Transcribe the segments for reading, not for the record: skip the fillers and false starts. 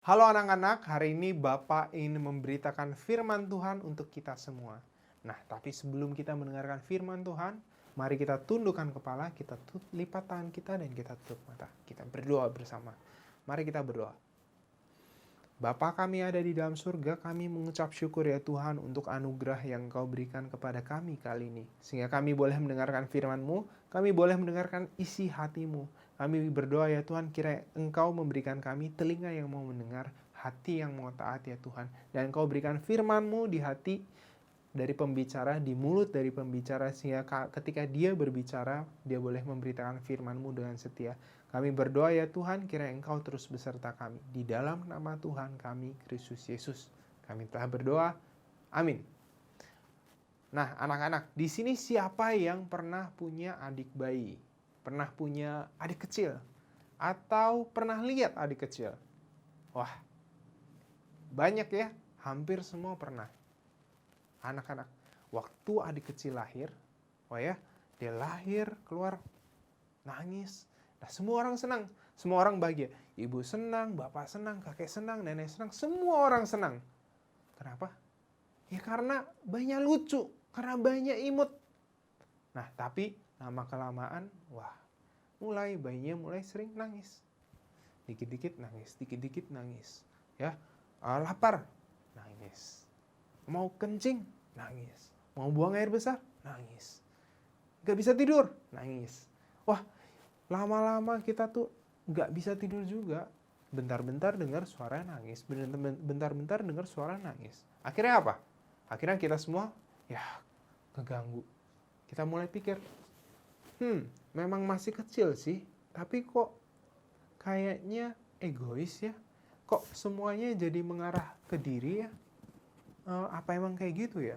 Halo anak-anak, hari ini Bapak ingin memberitakan firman Tuhan untuk kita semua. Nah, tapi sebelum kita mendengarkan firman Tuhan, mari kita tundukkan kepala, kita lipat tangan kita, dan kita tutup mata. Kita berdoa bersama. Mari kita berdoa. Bapa kami ada di dalam surga, kami mengucap syukur ya Tuhan untuk anugerah yang Kau berikan kepada kami kali ini. Sehingga kami boleh mendengarkan firman-Mu, kami boleh mendengarkan isi hati-Mu. Kami berdoa ya Tuhan, kiranya Engkau memberikan kami telinga yang mau mendengar, hati yang mau taat ya Tuhan. Dan Engkau berikan firman-Mu di hati dari pembicara, di mulut dari pembicara, sehingga ketika dia berbicara, dia boleh memberitakan firman-Mu dengan setia. Kami berdoa ya Tuhan, kiranya Engkau terus beserta kami. Di dalam nama Tuhan kami, Kristus Yesus. Kami telah berdoa. Amin. Nah, anak-anak, di sini siapa yang pernah punya adik bayi? Pernah punya adik kecil? Atau pernah lihat adik kecil? Wah, banyak ya. Hampir semua pernah. Anak-anak, waktu adik kecil lahir, dia lahir, keluar, nangis. Nah, semua orang senang, semua orang bahagia. Ibu senang, bapak senang, kakek senang, nenek senang, semua orang senang. Kenapa? Ya karena bayinya lucu, karena bayinya imut. Nah, tapi lama-kelamaan, bayinya mulai sering nangis. Dikit-dikit nangis, dikit-dikit nangis. Ya, lapar, nangis. Mau kencing, nangis. Mau buang air besar, nangis. Gak bisa tidur, nangis. Wah, lama-lama kita tuh gak bisa tidur juga. Bentar-bentar dengar suara nangis, bentar-bentar dengar suara nangis. Akhirnya apa? Akhirnya kita semua, keganggu. Kita mulai pikir, memang masih kecil sih, tapi kok kayaknya egois ya? Kok semuanya jadi mengarah ke diri ya? Apa emang kayak gitu ya?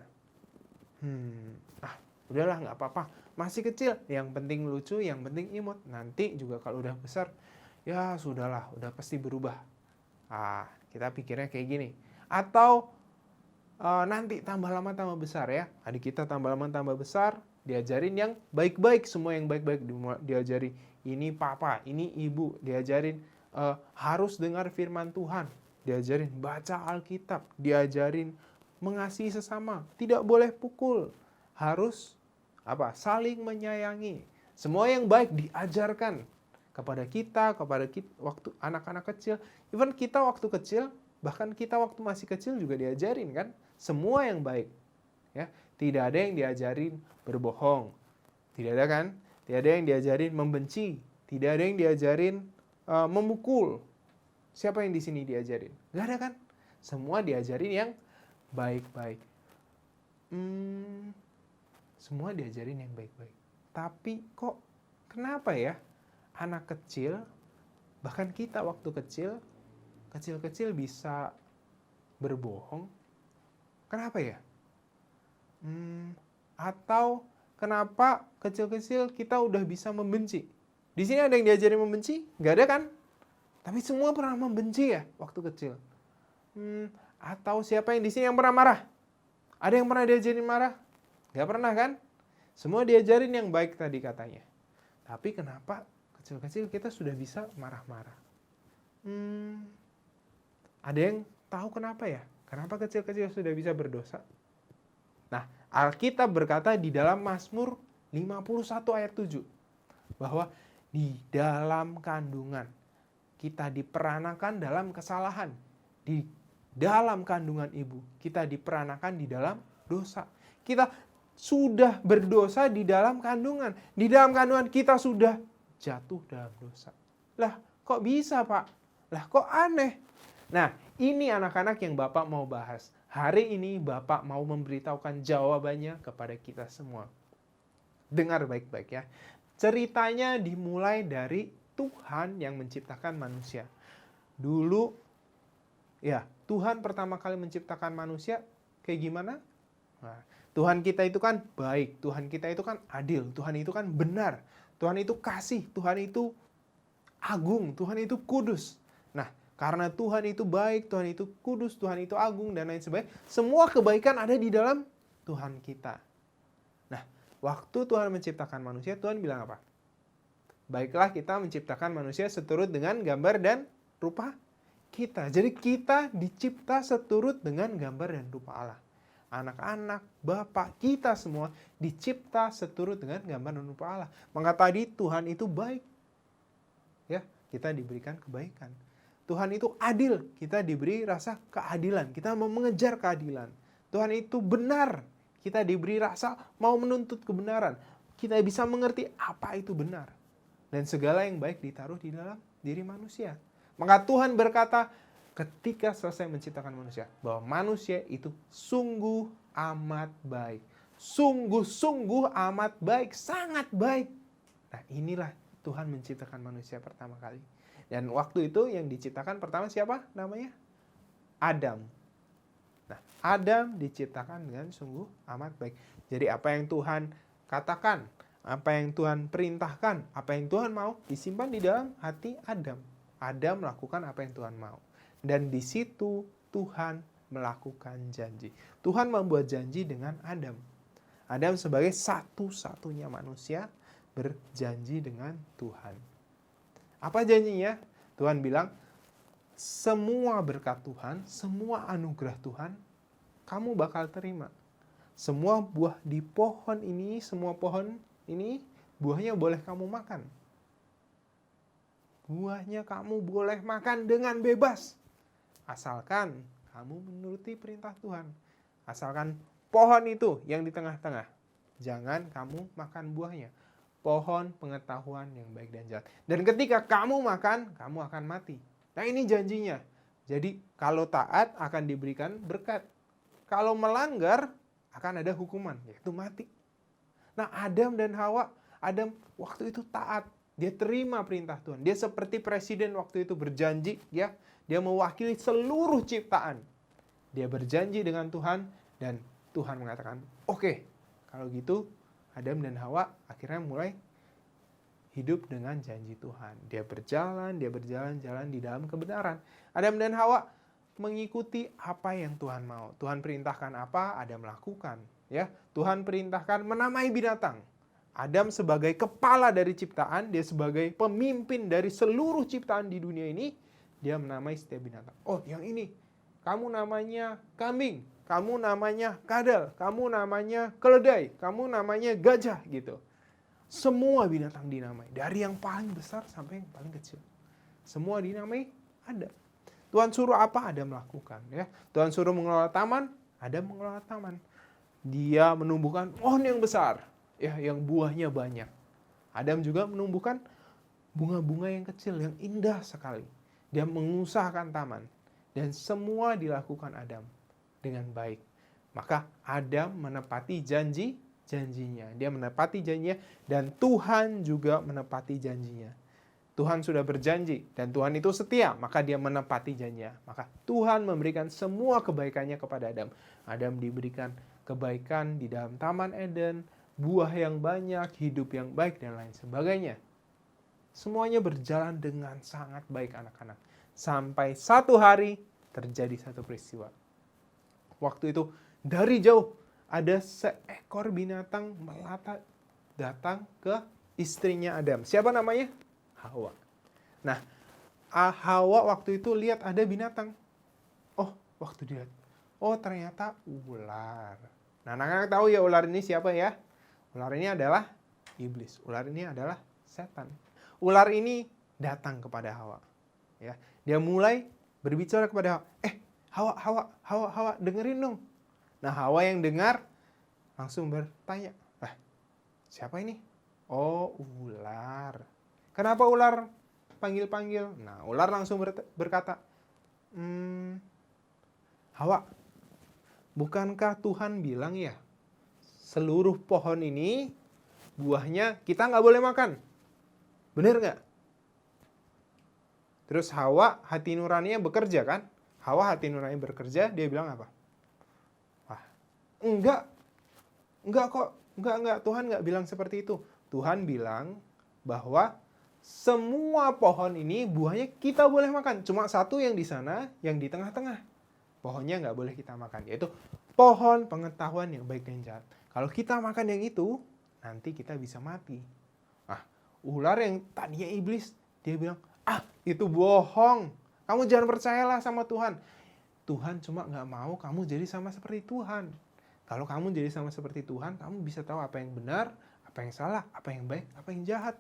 Udahlah nggak apa-apa. Masih kecil, yang penting lucu, yang penting imut. Nanti juga kalau udah besar, ya sudahlah, udah pasti berubah. Kita pikirnya kayak gini. Atau nanti tambah lama tambah besar ya. Adik kita tambah lama tambah besar, diajarin yang baik-baik, semua yang baik-baik. Diajarin ini papa, ini ibu. Diajarin harus dengar firman Tuhan. Diajarin baca Alkitab. Diajarin mengasihi sesama, tidak boleh pukul, harus saling menyayangi. Semua yang baik diajarkan kepada kita waktu anak-anak kecil. Even kita waktu kecil, bahkan kita waktu masih kecil juga diajarin kan, semua yang baik. Ya, tidak ada yang diajarin berbohong. Tidak ada kan? Tidak ada yang diajarin membenci, tidak ada yang diajarin memukul. Siapa yang di sini diajarin? Gak ada kan? Semua diajarin yang baik-baik. Semua diajarin yang baik-baik. Tapi kok kenapa ya anak kecil, bahkan kita waktu kecil-kecil bisa berbohong? Kenapa ya? Atau kenapa kecil-kecil kita udah bisa membenci? Di sini ada yang diajarin membenci? Gak ada kan? Tapi semua pernah membenci ya waktu kecil. Atau siapa yang di sini yang pernah marah? Ada yang pernah diajarin marah? Gak pernah kan? Semua diajarin yang baik tadi katanya. Tapi kenapa kecil-kecil kita sudah bisa marah-marah? Ada yang tahu kenapa ya? Kenapa kecil-kecil sudah bisa berdosa? Nah, Alkitab berkata di dalam Mazmur 51 ayat 7. Bahwa di dalam kandungan kita diperanakan dalam kesalahan. Di dalam kandungan ibu, kita diperanakan di dalam dosa. Kita sudah berdosa di dalam kandungan. Di dalam kandungan kita sudah jatuh dalam dosa. Lah, kok bisa, Pak? Lah, kok aneh? Nah, ini anak-anak yang Bapak mau bahas. Hari ini Bapak mau memberitahukan jawabannya kepada kita semua. Dengar baik-baik ya. Ceritanya dimulai dari Tuhan yang menciptakan manusia. Dulu, Tuhan pertama kali menciptakan manusia kayak gimana? Nah, Tuhan kita itu kan baik, Tuhan kita itu kan adil, Tuhan itu kan benar, Tuhan itu kasih, Tuhan itu agung, Tuhan itu kudus. Nah, karena Tuhan itu baik, Tuhan itu kudus, Tuhan itu agung, dan lain sebagainya, semua kebaikan ada di dalam Tuhan kita. Nah, waktu Tuhan menciptakan manusia, Tuhan bilang apa? Baiklah kita menciptakan manusia seturut dengan gambar dan rupa kita. Jadi kita dicipta seturut dengan gambar dan rupa Allah. Anak-anak, bapak, kita semua dicipta seturut dengan gambar dan rupa Allah. Maka tadi Tuhan itu baik. Ya, kita diberikan kebaikan. Tuhan itu adil, kita diberi rasa keadilan. Kita mau mengejar keadilan. Tuhan itu benar, kita diberi rasa mau menuntut kebenaran. Kita bisa mengerti apa itu benar. Dan segala yang baik ditaruh di dalam diri manusia. Maka Tuhan berkata ketika selesai menciptakan manusia, bahwa manusia itu sungguh amat baik. Sungguh-sungguh amat baik, sangat baik. Nah, inilah Tuhan menciptakan manusia pertama kali. Dan waktu itu yang diciptakan pertama siapa namanya? Adam. Nah, Adam diciptakan dengan sungguh amat baik. Jadi apa yang Tuhan katakan, apa yang Tuhan perintahkan, apa yang Tuhan mau, disimpan di dalam hati Adam. Adam melakukan apa yang Tuhan mau. Dan di situ Tuhan melakukan janji. Tuhan membuat janji dengan Adam. Adam sebagai satu-satunya manusia berjanji dengan Tuhan. Apa janjinya? Tuhan bilang, semua berkat Tuhan, semua anugerah Tuhan, kamu bakal terima. Semua buah di pohon ini, semua pohon ini, buahnya boleh kamu makan. Buahnya kamu boleh makan dengan bebas. Asalkan kamu menuruti perintah Tuhan. Asalkan pohon itu yang di tengah-tengah. Jangan kamu makan buahnya. Pohon pengetahuan yang baik dan jahat. Dan ketika kamu makan, kamu akan mati. Nah, ini janjinya. Jadi kalau taat akan diberikan berkat. Kalau melanggar akan ada hukuman, yaitu mati. Nah, Adam dan Hawa, Adam waktu itu taat. Dia terima perintah Tuhan. Dia seperti presiden waktu itu berjanji, ya. Dia mewakili seluruh ciptaan. Dia berjanji dengan Tuhan dan Tuhan mengatakan, "Oke, kalau gitu Adam dan Hawa akhirnya mulai hidup dengan janji Tuhan." Dia berjalan-jalan di dalam kebenaran. Adam dan Hawa mengikuti apa yang Tuhan mau. Tuhan perintahkan apa, Adam melakukan, ya. Tuhan perintahkan menamai binatang. Adam sebagai kepala dari ciptaan, dia sebagai pemimpin dari seluruh ciptaan di dunia ini, dia menamai setiap binatang. Oh, yang ini, kamu namanya kambing, kamu namanya kadal, kamu namanya keledai, kamu namanya gajah, gitu. Semua binatang dinamai, dari yang paling besar sampai yang paling kecil. Semua dinamai Adam. Tuhan suruh apa, Adam melakukan, ya. Tuhan suruh mengelola taman, Adam mengelola taman. Dia menumbuhkan pohon yang besar, ya, yang buahnya banyak. Adam juga menumbuhkan bunga-bunga yang kecil, yang indah sekali. Dia mengusahakan taman. Dan semua dilakukan Adam dengan baik. Maka Adam menepati janjinya. Dia menepati janjinya dan Tuhan juga menepati janjinya. Tuhan sudah berjanji dan Tuhan itu setia, maka dia menepati janjinya. Maka Tuhan memberikan semua kebaikannya kepada Adam. Adam diberikan kebaikan di dalam Taman Eden, buah yang banyak, hidup yang baik, dan lain sebagainya. Semuanya berjalan dengan sangat baik anak-anak. Sampai satu hari terjadi satu peristiwa. Waktu itu dari jauh ada seekor binatang melata datang ke istrinya Adam. Siapa namanya? Hawa. Nah, Hawa waktu itu lihat ada binatang. Oh, waktu dilihat, oh ternyata ular. Nah, anak-anak tahu ya ular ini siapa ya? Ular ini adalah iblis. Ular ini adalah setan. Ular ini datang kepada Hawa. Ya, dia mulai berbicara kepada Hawa. Hawa, dengerin dong. Nah, Hawa yang dengar langsung bertanya, siapa ini? Oh, ular. Kenapa ular panggil-panggil? Nah, ular langsung berkata, Hawa, bukankah Tuhan bilang ya, seluruh pohon ini buahnya kita nggak boleh makan? Bener nggak? Terus Hawa hati nuraninya bekerja kan? Hawa hati nuraninya bekerja, dia bilang apa? Enggak kok, enggak, Tuhan nggak bilang seperti itu. Tuhan bilang bahwa semua pohon ini buahnya kita boleh makan. Cuma satu yang di sana, yang di tengah-tengah. Pohonnya nggak boleh kita makan, yaitu pohon pengetahuan yang baik dan jahat. Kalau kita makan yang itu, nanti kita bisa mati. Ular yang tadinya iblis, dia bilang, itu bohong. Kamu jangan percayalah sama Tuhan. Tuhan cuma nggak mau kamu jadi sama seperti Tuhan. Kalau kamu jadi sama seperti Tuhan, kamu bisa tahu apa yang benar, apa yang salah, apa yang baik, apa yang jahat.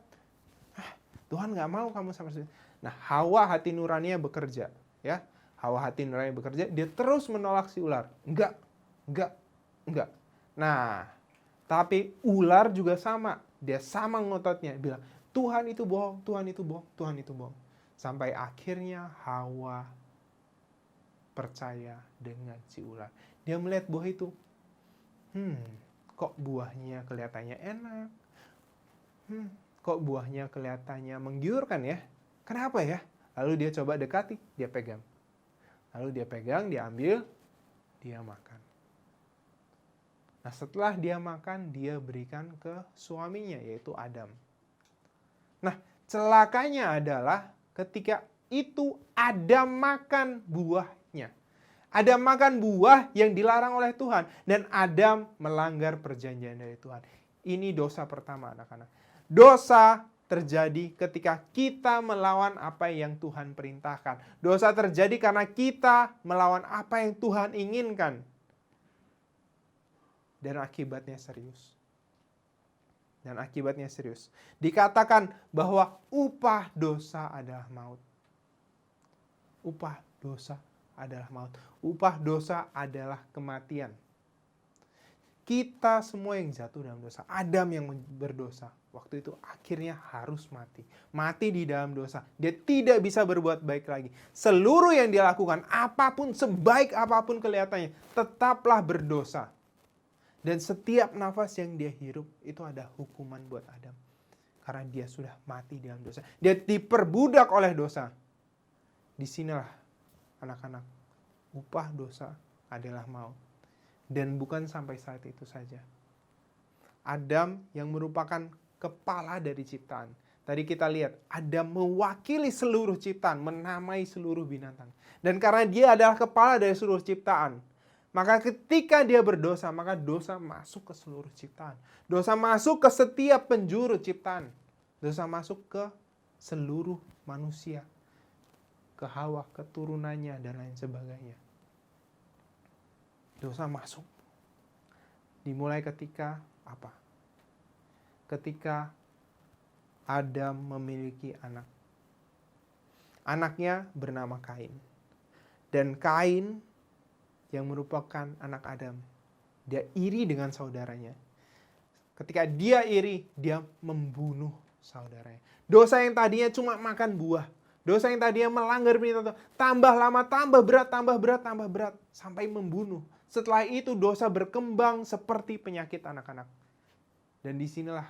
Tuhan nggak mau kamu sama seperti itu. Nah, Hawa hati nuraninya bekerja. Ya, Hawa hati nuraninya bekerja, dia terus menolak si ular. Enggak. Nah, tapi ular juga sama. Dia sama ngototnya, bilang, Tuhan itu bohong, Tuhan itu bohong, Tuhan itu bohong. Sampai akhirnya Hawa percaya dengan si ular. Dia melihat buah itu. Kok buahnya kelihatannya enak? Kok buahnya kelihatannya menggiurkan ya? Kenapa ya? Lalu dia coba dekati, dia pegang. Lalu dia pegang, dia ambil, dia makan. Nah, setelah dia makan, dia berikan ke suaminya, yaitu Adam. Nah, celakanya adalah ketika itu Adam makan buahnya. Adam makan buah yang dilarang oleh Tuhan. Dan Adam melanggar perjanjian dari Tuhan. Ini dosa pertama, anak-anak. Dosa terjadi ketika kita melawan apa yang Tuhan perintahkan. Dosa terjadi karena kita melawan apa yang Tuhan inginkan. Dan akibatnya serius. Dikatakan bahwa upah dosa adalah maut. Upah dosa adalah maut. Upah dosa adalah kematian. Kita semua yang jatuh dalam dosa. Adam yang berdosa. Waktu itu akhirnya harus mati. Mati di dalam dosa. Dia tidak bisa berbuat baik lagi. Seluruh yang dia lakukan, apapun, sebaik apapun kelihatannya, tetaplah berdosa. Dan setiap nafas yang dia hirup, itu ada hukuman buat Adam. Karena dia sudah mati dalam dosa. Dia diperbudak oleh dosa. Disinilah, anak-anak, upah dosa adalah maut. Dan bukan sampai saat itu saja. Adam yang merupakan kepala dari ciptaan. Tadi kita lihat, Adam mewakili seluruh ciptaan, menamai seluruh binatang. Dan karena dia adalah kepala dari seluruh ciptaan, maka ketika dia berdosa, maka dosa masuk ke seluruh ciptaan. Dosa masuk ke setiap penjuru ciptaan. Dosa masuk ke seluruh manusia. Ke Hawa, keturunannya, dan lain sebagainya. Dosa masuk. Dimulai ketika apa? Ketika Adam memiliki anak. Anaknya bernama Kain. Dan Kain yang merupakan anak Adam, dia iri dengan saudaranya. Ketika dia iri, dia membunuh saudaranya. Dosa yang tadinya cuma makan buah, dosa yang tadinya melanggar perintah Tuhan, tambah lama, tambah berat, sampai membunuh. Setelah itu dosa berkembang seperti penyakit anak-anak. Dan disinilah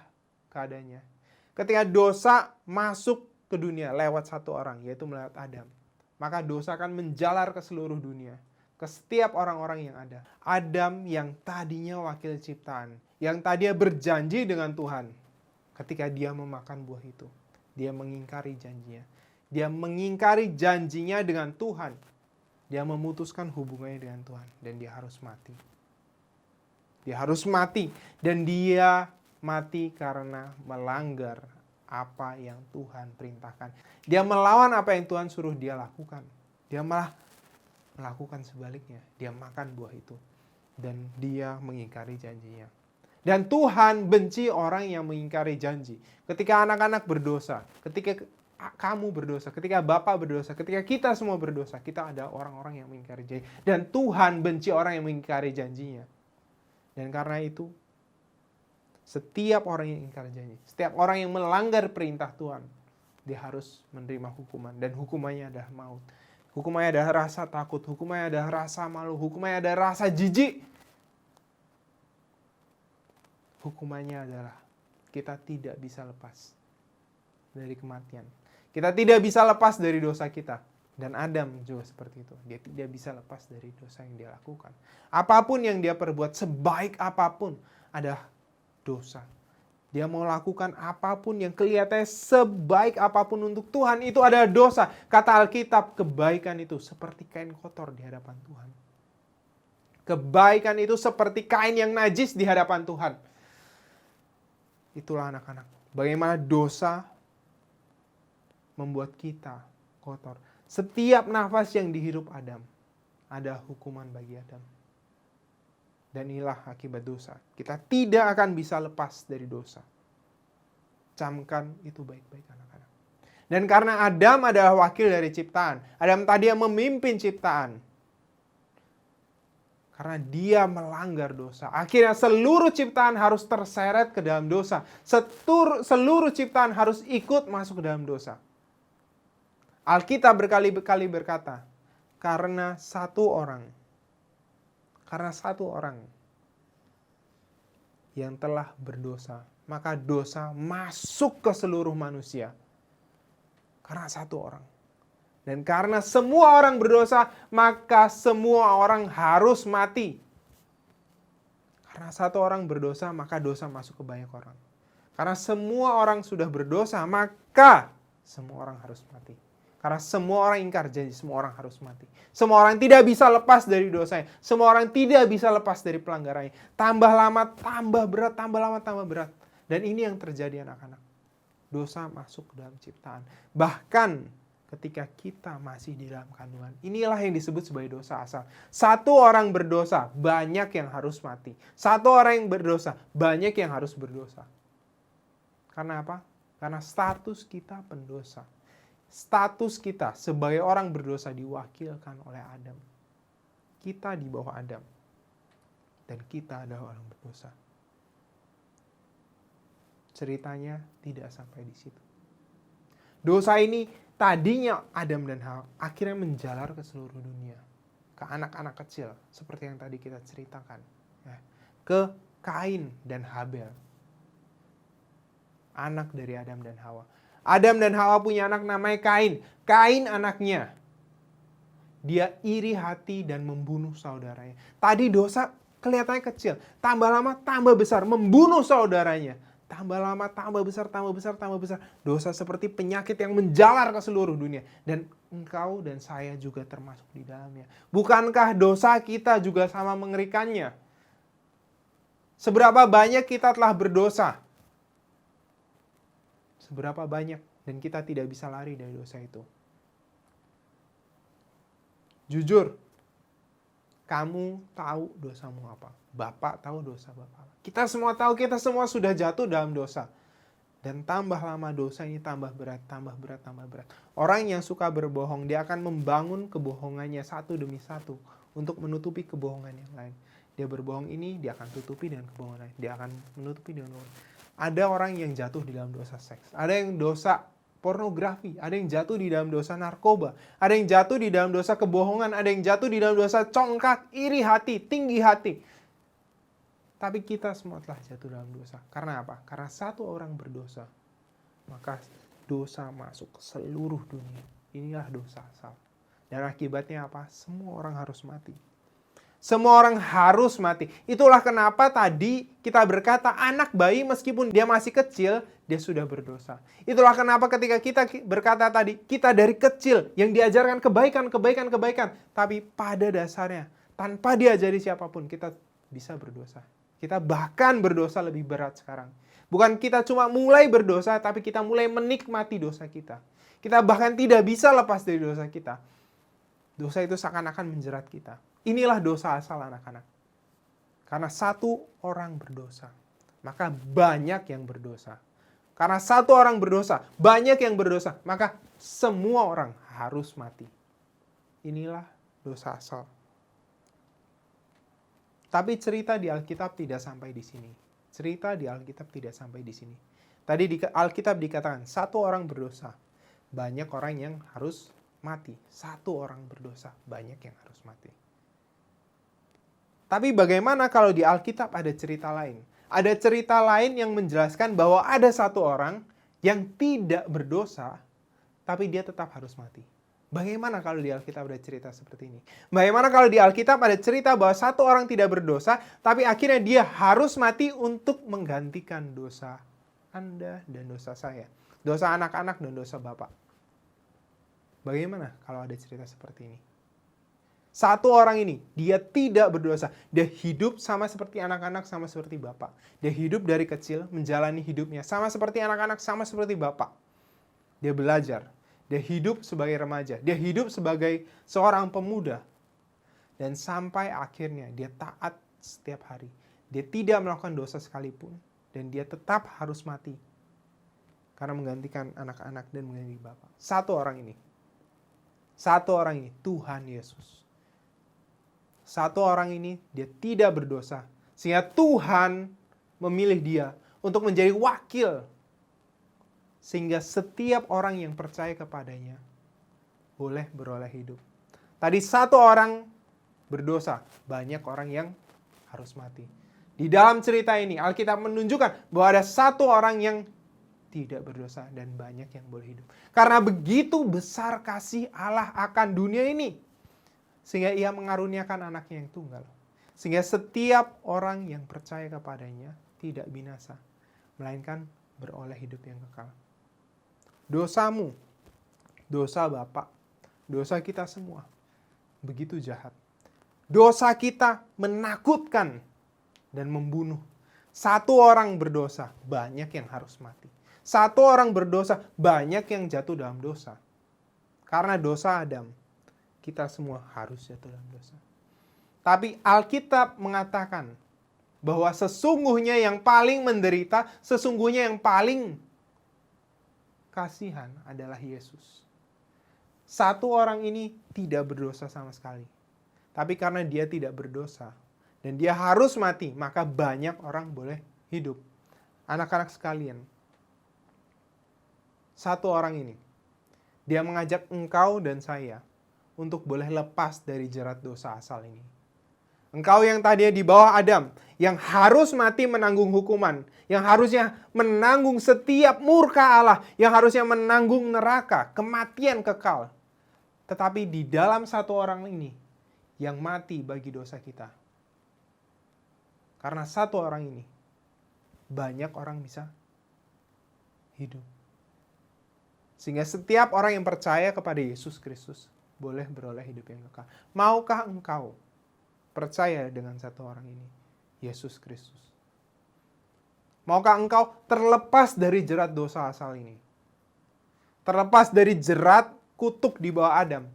keadaannya. Ketika dosa masuk ke dunia lewat satu orang, yaitu lewat Adam, maka dosa akan menjalar ke seluruh dunia. Ke setiap orang-orang yang ada. Adam yang tadinya wakil ciptaan, yang tadinya berjanji dengan Tuhan, ketika dia memakan buah itu, dia mengingkari janjinya. Dia mengingkari janjinya dengan Tuhan. Dia memutuskan hubungannya dengan Tuhan, dan dia harus mati. Dia harus mati, dan dia mati karena melanggar apa yang Tuhan perintahkan. Dia melawan apa yang Tuhan suruh dia lakukan. Dia malah melakukan sebaliknya. Dia makan buah itu. Dan dia mengingkari janjinya. Dan Tuhan benci orang yang mengingkari janji. Ketika anak-anak berdosa, ketika kamu berdosa, ketika Bapak berdosa, ketika kita semua berdosa, kita ada orang-orang yang mengingkari janji. Dan Tuhan benci orang yang mengingkari janjinya. Dan karena itu, setiap orang yang ingkar janji, setiap orang yang melanggar perintah Tuhan, dia harus menerima hukuman. Dan hukumannya adalah maut. Hukumannya adalah rasa takut, hukumannya adalah rasa malu, hukumannya adalah rasa jijik. Hukumannya adalah kita tidak bisa lepas dari kematian. Kita tidak bisa lepas dari dosa kita. Dan Adam juga seperti itu. Dia tidak bisa lepas dari dosa yang dia lakukan. Apapun yang dia perbuat, sebaik apapun, adalah dosa. Dia mau lakukan apapun yang kelihatannya sebaik apapun untuk Tuhan, itu adalah dosa. Kata Alkitab, kebaikan itu seperti kain kotor di hadapan Tuhan. Kebaikan itu seperti kain yang najis di hadapan Tuhan. Itulah anak-anak. Bagaimana dosa membuat kita kotor. Setiap nafas yang dihirup Adam, ada hukuman bagi Adam. Dan inilah akibat dosa. Kita tidak akan bisa lepas dari dosa. Camkan itu baik-baik anak-anak. Dan karena Adam adalah wakil dari ciptaan. Adam tadi yang memimpin ciptaan. Karena dia melanggar dosa. Akhirnya seluruh ciptaan harus terseret ke dalam dosa. Seluruh ciptaan harus ikut masuk ke dalam dosa. Alkitab berkali-kali berkata, karena satu orang yang telah berdosa, maka dosa masuk ke seluruh manusia. Karena satu orang. Dan karena semua orang berdosa, maka semua orang harus mati. Karena satu orang berdosa, maka dosa masuk ke banyak orang. Karena semua orang sudah berdosa, maka semua orang harus mati. Karena semua orang ingkar janji, semua orang harus mati. Semua orang tidak bisa lepas dari dosanya. Semua orang tidak bisa lepas dari pelanggarannya. Tambah lama, tambah berat, tambah lama, tambah berat. Dan ini yang terjadi anak-anak. Dosa masuk ke dalam ciptaan. Bahkan ketika kita masih di dalam kandungan. Inilah yang disebut sebagai dosa asal. Satu orang berdosa, banyak yang harus mati. Satu orang yang berdosa, banyak yang harus berdosa. Karena apa? Karena status kita pendosa. Status kita sebagai orang berdosa diwakilkan oleh Adam. Kita di bawah Adam. Dan kita adalah orang berdosa. Ceritanya tidak sampai di situ. Dosa ini tadinya Adam dan Hawa akhirnya menjalar ke seluruh dunia. Ke anak-anak kecil seperti yang tadi kita ceritakan. Ke Kain dan Habel. Anak dari Adam dan Hawa. Adam dan Hawa punya anak namanya Kain. Kain anaknya. Dia iri hati dan membunuh saudaranya. Tadi dosa kelihatannya kecil. Tambah lama tambah besar. Membunuh saudaranya. Tambah lama tambah besar, tambah besar, tambah besar. Dosa seperti penyakit yang menjalar ke seluruh dunia. Dan engkau dan saya juga termasuk di dalamnya. Bukankah dosa kita juga sama mengerikannya? Seberapa banyak kita telah berdosa? Seberapa banyak, dan kita tidak bisa lari dari dosa itu. Jujur, kamu tahu dosamu apa. Bapak tahu dosa Bapak. Kita semua tahu, kita semua sudah jatuh dalam dosa. Dan tambah lama dosa ini tambah berat, tambah berat, tambah berat. Orang yang suka berbohong, dia akan membangun kebohongannya satu demi satu untuk menutupi kebohongan yang lain. Dia berbohong ini, dia akan tutupi dengan kebohongan lain. Dia akan menutupi dengan kebohongan. Ada orang yang jatuh di dalam dosa seks. Ada yang dosa pornografi. Ada yang jatuh di dalam dosa narkoba. Ada yang jatuh di dalam dosa kebohongan. Ada yang jatuh di dalam dosa congkak, iri hati, tinggi hati. Tapi kita semua telah jatuh dalam dosa. Karena apa? Karena satu orang berdosa. Maka dosa masuk ke seluruh dunia. Inilah dosa asal. Dan akibatnya apa? Semua orang harus mati. Semua orang harus mati. Itulah kenapa tadi kita berkata anak bayi meskipun dia masih kecil, dia sudah berdosa. Itulah kenapa ketika kita berkata tadi, kita dari kecil yang diajarkan kebaikan. Tapi pada dasarnya, tanpa diajari siapapun, kita bisa berdosa. Kita bahkan berdosa lebih berat sekarang. Bukan kita cuma mulai berdosa, tapi kita mulai menikmati dosa kita. Kita bahkan tidak bisa lepas dari dosa kita. Dosa itu seakan-akan menjerat kita. Inilah dosa asal anak-anak. Karena satu orang berdosa, maka banyak yang berdosa. Karena satu orang berdosa, banyak yang berdosa, maka semua orang harus mati. Inilah dosa asal. Tapi cerita di Alkitab tidak sampai di sini. Cerita di Alkitab tidak sampai di sini. Tadi di Alkitab dikatakan, satu orang berdosa, banyak orang yang harus mati. Satu orang berdosa, banyak yang harus mati. Tapi bagaimana kalau di Alkitab ada cerita lain? Ada cerita lain yang menjelaskan bahwa ada satu orang yang tidak berdosa, tapi dia tetap harus mati. Bagaimana kalau di Alkitab ada cerita seperti ini? Bagaimana kalau di Alkitab ada cerita bahwa satu orang tidak berdosa, tapi akhirnya dia harus mati untuk menggantikan dosa Anda dan dosa saya. Dosa anak-anak dan dosa Bapak. Bagaimana kalau ada cerita seperti ini? Satu orang ini, dia tidak berdosa. Dia hidup sama seperti anak-anak, sama seperti Bapak. Dia hidup dari kecil, menjalani hidupnya sama seperti anak-anak, sama seperti Bapak. Dia belajar. Dia hidup sebagai remaja. Dia hidup sebagai seorang pemuda. Dan sampai akhirnya dia taat setiap hari. Dia tidak melakukan dosa sekalipun. Dan dia tetap harus mati. Karena menggantikan anak-anak dan mengganti Bapa. Satu orang ini. Tuhan Yesus. Satu orang ini dia tidak berdosa. Sehingga Tuhan memilih dia untuk menjadi wakil. Sehingga setiap orang yang percaya kepadanya boleh beroleh hidup. Tadi satu orang berdosa, banyak orang yang harus mati. Di dalam cerita ini, Alkitab menunjukkan bahwa ada satu orang yang tidak berdosa dan banyak yang boleh hidup. Karena begitu besar kasih Allah akan dunia ini, sehingga ia mengaruniakan anaknya yang tunggal. Sehingga setiap orang yang percaya kepadanya tidak binasa, melainkan beroleh hidup yang kekal. Dosamu, dosa Bapak, dosa kita semua, begitu jahat. Dosa kita menakutkan dan membunuh. Satu orang berdosa, banyak yang harus mati. Satu orang berdosa, banyak yang jatuh dalam dosa. Karena dosa Adam, kita semua harus jatuh dalam dosa. Tapi Alkitab mengatakan bahwa sesungguhnya yang paling menderita, sesungguhnya yang paling kasihan adalah Yesus. Satu orang ini tidak berdosa sama sekali. Tapi karena dia tidak berdosa dan dia harus mati, maka banyak orang boleh hidup. Anak-anak sekalian, satu orang ini, dia mengajak engkau dan saya untuk boleh lepas dari jerat dosa asal ini. Engkau yang tadinya di bawah Adam, yang harus mati menanggung hukuman, yang harusnya menanggung setiap murka Allah, yang harusnya menanggung neraka, kematian kekal. Tetapi di dalam satu orang ini, yang mati bagi dosa kita. Karena satu orang ini, banyak orang bisa hidup. Sehingga setiap orang yang percaya kepada Yesus Kristus, boleh beroleh hidup yang kekal. Maukah engkau percaya dengan satu orang ini, Yesus Kristus? Maukah engkau terlepas dari jerat dosa asal ini? Terlepas dari jerat kutuk di bawah Adam.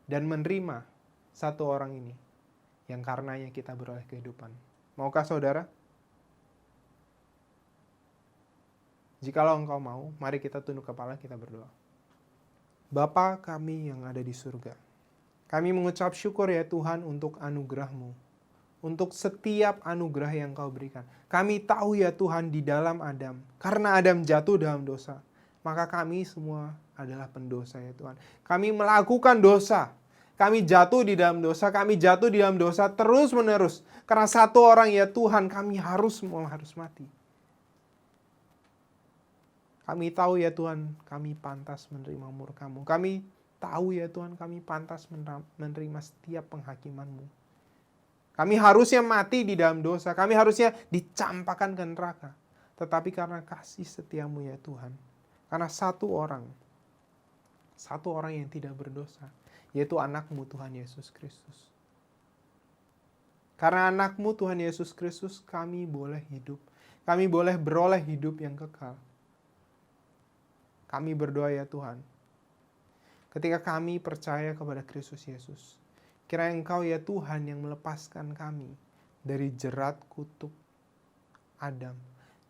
Dan menerima satu orang ini, yang karenanya kita beroleh kehidupan. Maukah saudara? Jikalau engkau mau, mari kita tunduk kepala, kita berdoa. Bapa kami yang ada di surga, kami mengucap syukur ya Tuhan untuk anugerah-Mu, untuk setiap anugerah yang Kau berikan. Kami tahu ya Tuhan di dalam Adam, karena Adam jatuh dalam dosa, maka kami semua adalah pendosa ya Tuhan. Kami melakukan dosa, kami jatuh di dalam dosa, terus menerus. Karena satu orang ya Tuhan, kami harus mati. Kami tahu ya Tuhan, kami pantas menerima murka-Mu. Kami tahu ya Tuhan, kami pantas menerima setiap penghakiman-Mu. Kami harusnya mati di dalam dosa. Kami harusnya dicampakkan ke neraka. Tetapi karena kasih setia-Mu ya Tuhan. Karena satu orang yang tidak berdosa, yaitu anak-Mu Tuhan Yesus Kristus. Karena anak-Mu Tuhan Yesus Kristus, kami boleh hidup. Kami boleh beroleh hidup yang kekal. Kami berdoa ya Tuhan, ketika kami percaya kepada Kristus Yesus, kiranya Engkau ya Tuhan yang melepaskan kami dari jerat kutuk Adam,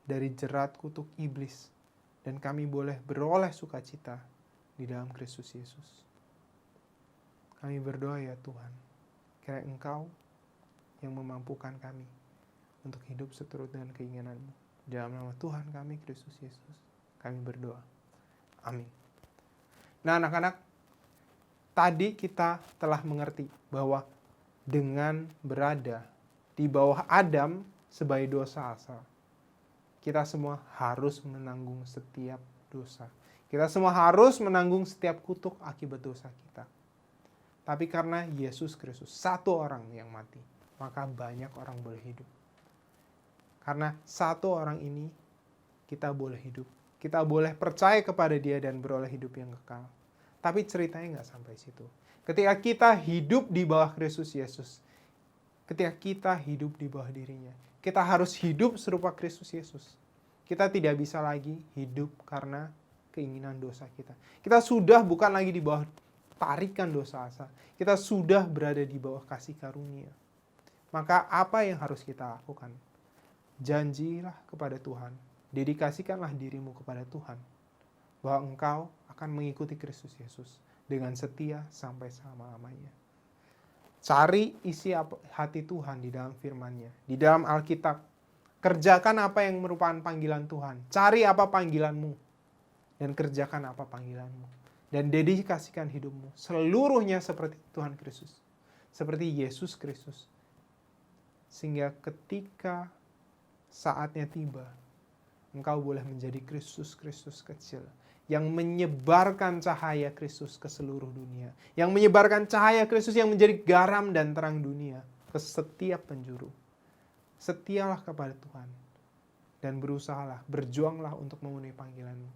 dari jerat kutuk iblis, dan kami boleh beroleh sukacita di dalam Kristus Yesus. Kami berdoa ya Tuhan, kiranya Engkau yang memampukan kami untuk hidup seturut dengan keinginan-Mu. Dalam nama Tuhan kami, Kristus Yesus, kami berdoa. Amin. Nah anak-anak, tadi kita telah mengerti bahwa dengan berada di bawah Adam sebagai dosa asal, kita semua harus menanggung setiap dosa. Kita semua harus menanggung setiap kutuk akibat dosa kita. Tapi karena Yesus Kristus, satu orang yang mati, maka banyak orang boleh hidup. Karena satu orang ini, kita boleh hidup. Kita boleh percaya kepada Dia dan beroleh hidup yang kekal. Tapi ceritanya nggak sampai situ. Ketika kita hidup di bawah Kristus Yesus, ketika kita hidup di bawah dirinya, kita harus hidup serupa Kristus Yesus. Kita tidak bisa lagi hidup karena keinginan dosa kita. Kita sudah bukan lagi di bawah tarikan dosa. Kita sudah berada di bawah kasih karunia. Maka apa yang harus kita lakukan? Janjilah kepada Tuhan. Dedikasikanlah dirimu kepada Tuhan. Bahwa engkau akan mengikuti Kristus Yesus dengan setia sampai selama-lamanya. Cari isi hati Tuhan di dalam firman-Nya. Di dalam Alkitab. Kerjakan apa yang merupakan panggilan Tuhan. Cari apa panggilanmu. Dan kerjakan apa panggilanmu. Dan dedikasikan hidupmu seluruhnya seperti Tuhan Kristus. Seperti Yesus Kristus. Sehingga ketika saatnya tiba, engkau boleh menjadi Kristus-Kristus kecil. Yang menyebarkan cahaya Kristus ke seluruh dunia. Yang menyebarkan cahaya Kristus yang menjadi garam dan terang dunia ke setiap penjuru. Setialah kepada Tuhan. Dan berusahalah, berjuanglah untuk memenuhi panggilanmu.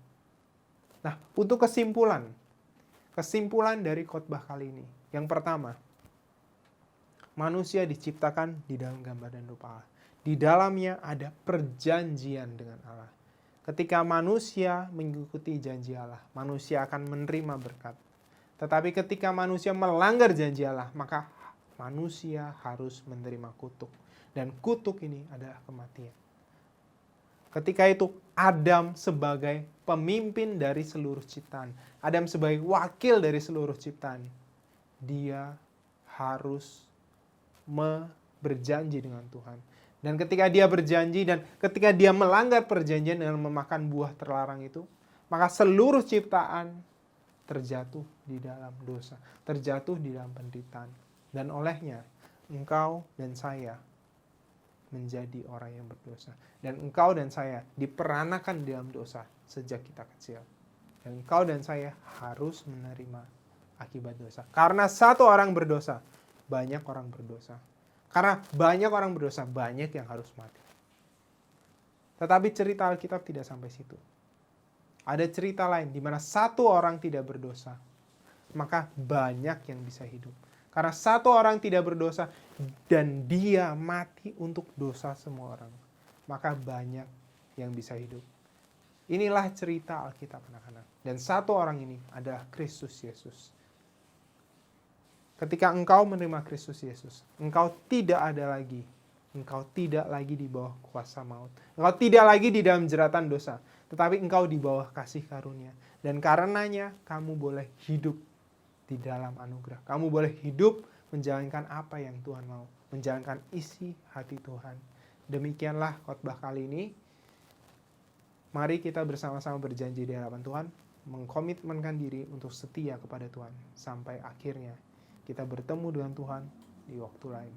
Nah, untuk kesimpulan dari khotbah kali ini. Yang pertama, manusia diciptakan di dalam gambar dan rupa Allah. Di dalamnya ada perjanjian dengan Allah. Ketika manusia mengikuti janji Allah, manusia akan menerima berkat. Tetapi ketika manusia melanggar janji Allah, maka manusia harus menerima kutuk. Dan kutuk ini adalah kematian. Ketika itu Adam sebagai pemimpin dari seluruh ciptaan, Adam sebagai wakil dari seluruh ciptaan, dia harus berjanji dengan Tuhan. Dan ketika dia berjanji dan ketika dia melanggar perjanjian dengan memakan buah terlarang itu, maka seluruh ciptaan terjatuh di dalam dosa, terjatuh di dalam penderitaan. Dan olehnya, engkau dan saya menjadi orang yang berdosa. Dan engkau dan saya diperanakan di dalam dosa sejak kita kecil. Dan engkau dan saya harus menerima akibat dosa. Karena satu orang berdosa, banyak orang berdosa. Karena banyak orang berdosa, banyak yang harus mati. Tetapi cerita Alkitab tidak sampai situ. Ada cerita lain di mana satu orang tidak berdosa, maka banyak yang bisa hidup. Karena satu orang tidak berdosa dan dia mati untuk dosa semua orang, maka banyak yang bisa hidup. Inilah cerita Alkitab anak-anak. Dan satu orang ini adalah Kristus Yesus. Ketika engkau menerima Kristus Yesus, engkau tidak tidak lagi di bawah kuasa maut. Engkau tidak lagi di dalam jeratan dosa, tetapi engkau di bawah kasih karunia. Dan karenanya kamu boleh hidup di dalam anugerah. Kamu boleh hidup menjalankan apa yang Tuhan mau. Menjalankan isi hati Tuhan. Demikianlah khotbah kali ini. Mari kita bersama-sama berjanji di hadapan Tuhan. Mengkomitmenkan diri untuk setia kepada Tuhan. Sampai akhirnya kita bertemu dengan Tuhan di waktu lain.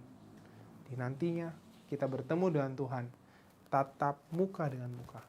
Di nantinya kita bertemu dengan Tuhan tatap muka dengan muka.